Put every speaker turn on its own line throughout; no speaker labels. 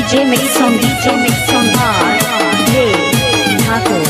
DJ Mix on Ray Thakur.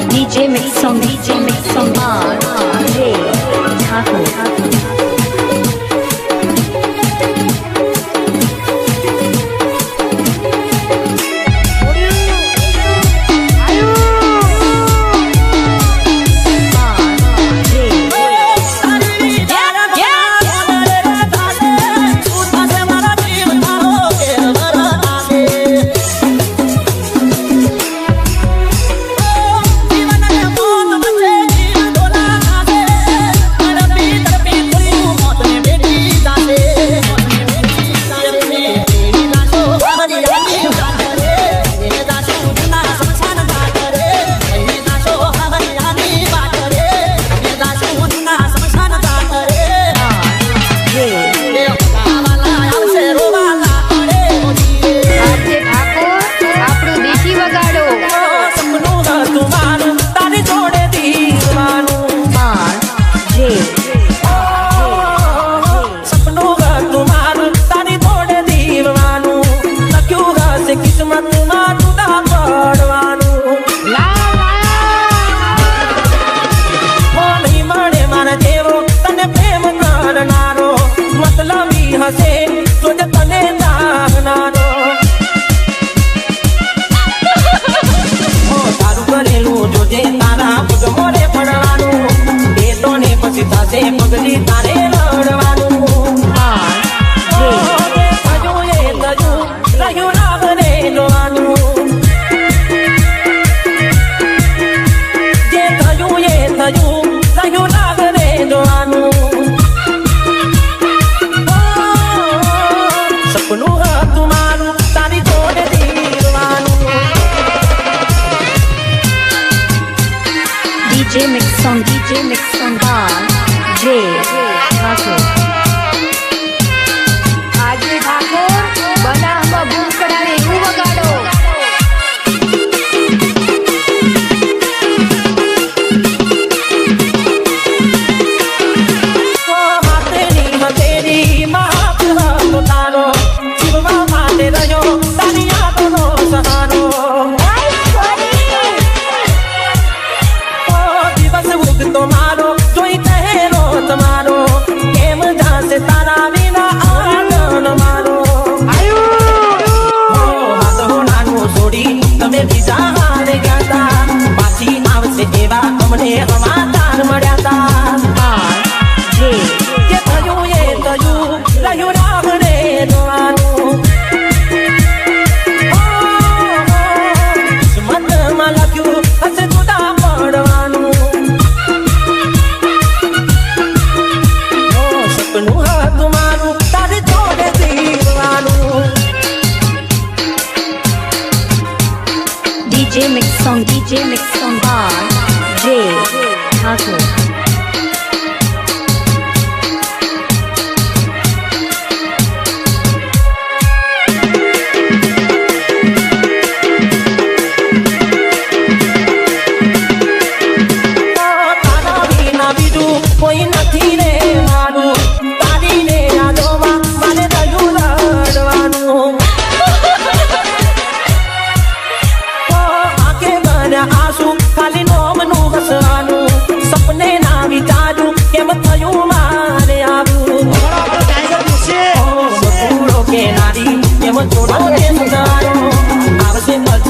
DJ Mix on Ray Thakur.
પગલી તારે લડવાનું રહ્યું રામને જોવાનું જે થયું એ થયું રહ્યું રામને જોવાનું સપનું હતું મારું તારી જોડે જીવવાનું.
DJ Mix on Ray Thakur.
આજે ઠાકોર બનાવમાં બૂમ કરાવે એવું વગાડો.
હાથેની હથેળી માફ હતો તારો જીવવા માટે રહ્યો તારી યાદોનો સહારો. દિવસ ઉગતો મારો જોઈ કહેરો તમારો કેમ જાશે તારા વિના આનંદ મારો. હાથો નાનું છોડી તમે બીજા હારે ગયા તા પાછી આવશે એવા અમને સમાચાર મળ્યા તા. જે થયું એ થયું રહ્યું રામને જોવાનું. કિસ્મતમાં લખ્યું હશે જુદા પડવાનું. સપનું હતું મારું તારી જોડે જીવવાનું.
DJ Mix on Ray Thakur.
તારા વિના બીજું કોઈ નથી રે મારું. તારી ને યાદોમાં મારે રહ્યું લડવાનું. આંખે બન્યા આંસુ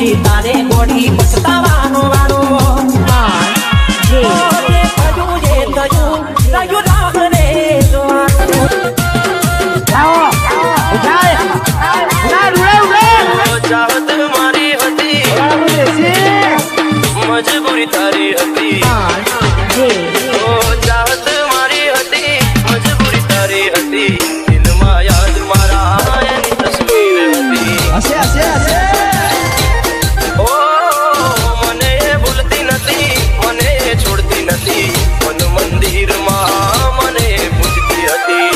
પછી તારે ગોળી પછતાવાનો વારો
R J
જે થયું એ થયું રાહ રે જોવાનું
ચાહત મારી હતી મજબૂરી તારી હતી
R J
ઓ ચાહત મારી હતી મજબૂરી તારી હતી દિલમાં યાદ મારા એની તસવીર હતી ઓ મને એ ભૂલતી નથી મને એ છોડતી નથી મન મંદિરમાં મને એ પૂછતી હતી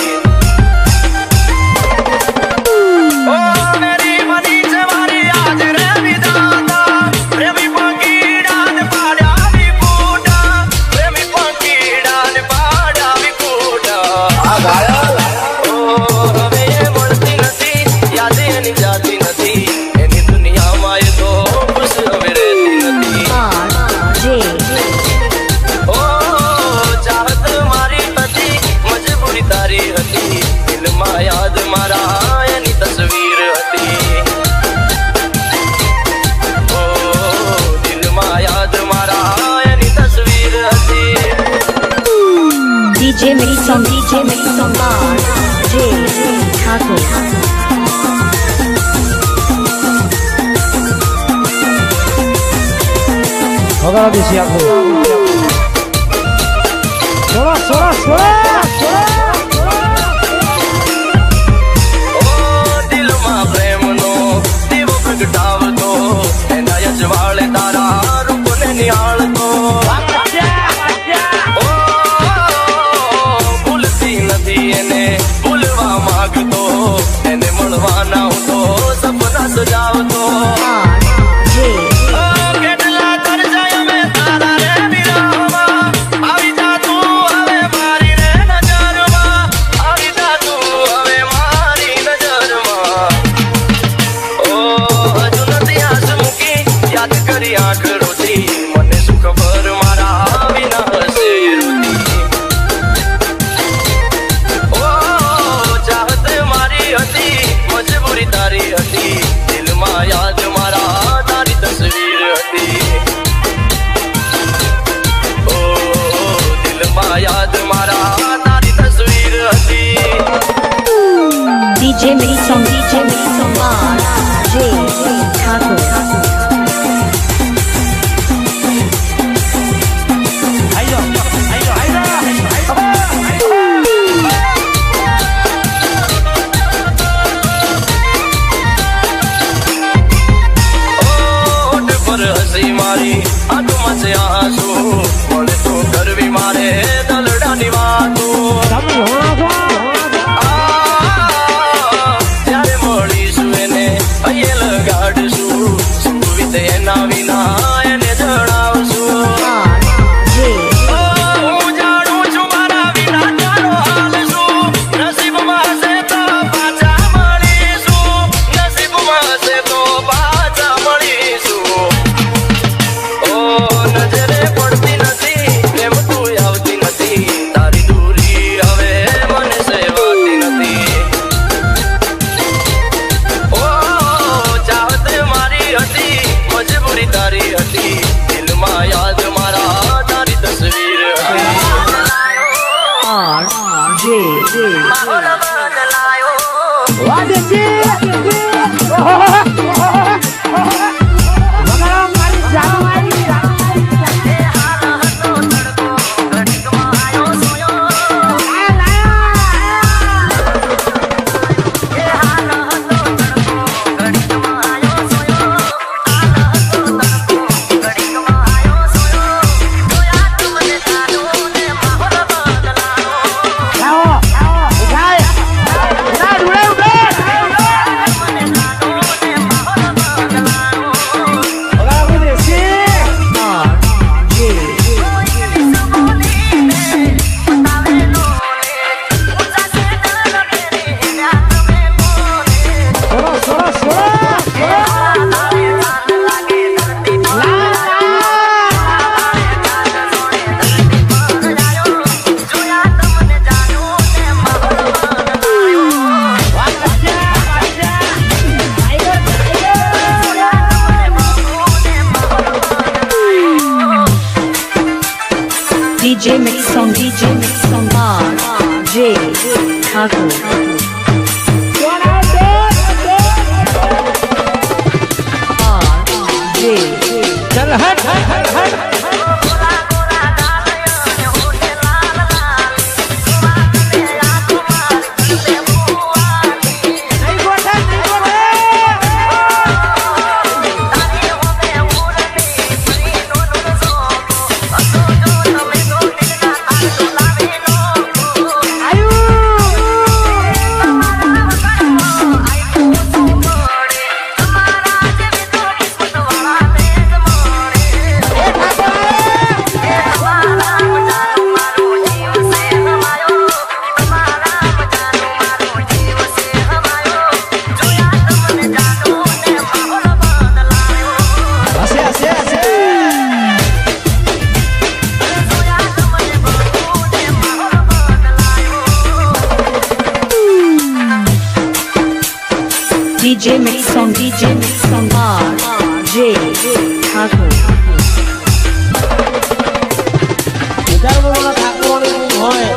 ઓ મેરી મની છે મારી આજ રે વિધાતા પ્રેમી પંખીડાને પાડ્યા વિકુટા પ્રેમી પંખીડાને પાડ્યા વિકુટા ઓ હવે એ મળતી નથી યાદ એની જાતી નથી એની દુનિયામાં એ તો ખુશ હવે રહેતી નથી
R J
ઓ ચાહત મારી હતી મજબૂરી તારી હતી દિલમાં યાદ મારા એની તસવીર હતી ઓ દિલમાં યાદ મારા એની તસવીર હતી
DJ Mixon R J Thakur
Agora deixei a cor.
ઓ દિલમાં પ્રેમનો દીવો પ્રગટાવતો એના યજવાળે તારા રૂપને નિહાળતો ઓ ભૂલતી નથી એને ભૂલવા માંગતો એને મળવાના હું તો સપના સજાવતો
R J
ઓ કેટલા કરજાય અમે તારા રે વિરહમાં આવી જા તું હવે મારી રે નજરમાં આવી જા તું હવે મારી નજરમાં ઓ હજુ નથી આસ મૂકી યાદ કરી આંખ રોતી મને શું ખબર મારા વિના હશે રોતી ઓ ચાહત મારી હતી મજબૂરી તારી હતી દિલમાં યાદ મારા તારી તસવીર હતી ઓ દિલમાં યાદ મારા તારી તસવીર હતી
DJ Mixon R J Thakur
ઓઠ પર હસી મારી આંખમાં છે આંસુ મળે તો કરવી મારે દલડાની વાતો ત્યારે મળીશું એને અહીંયા લગાડશું શું વિતે એના વિના એને જણાવશું
R J
હું જાણું છું મારા વિના તારો હાલ શું નસીબમાં હશે તો પાછા મળીશું નસીબમાં હશે તો પાછા મળીશું ઓ નજરે પડતી નથી એમ તું આવતી નથી તારી દૂરી હવે મને સહેવાતી નથી ઓ ચાહત મારી હતી મજબૂરી તારી હતી દિલમાં યાદ મારા તારી તસવીર હતી
R J
માહોલ બદલાયો
Udah,
ठाकुर RJ
चल हट हट हट
DJ mix song RJ Thakur
વિચારવાનો ઠાકોરની હોય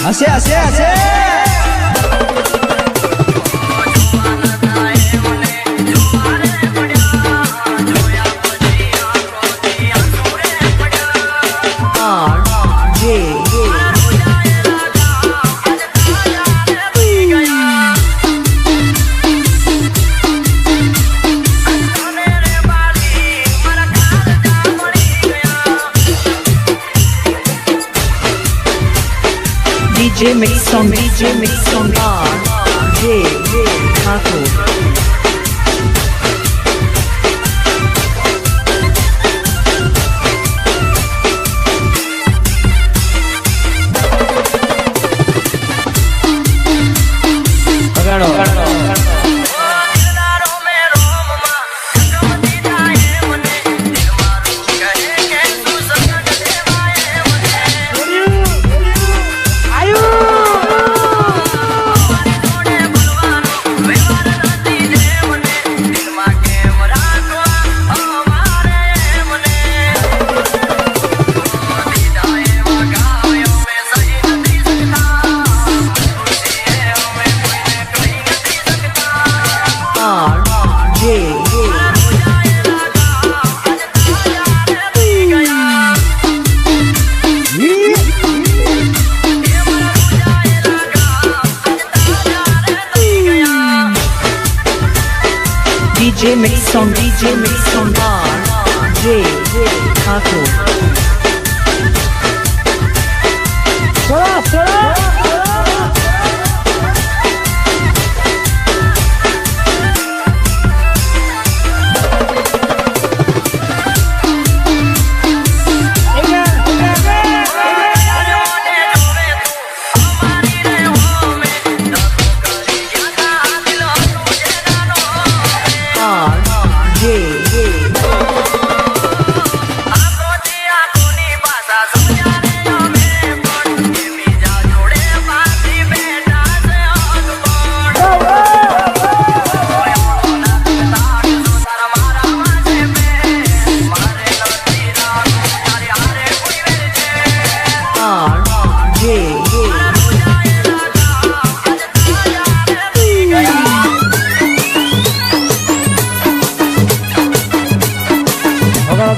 હસે હસે હસે
DJ mix song RJ Thakur
વગાડો
DJ mix song RJ Thakur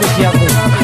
નથી આપણું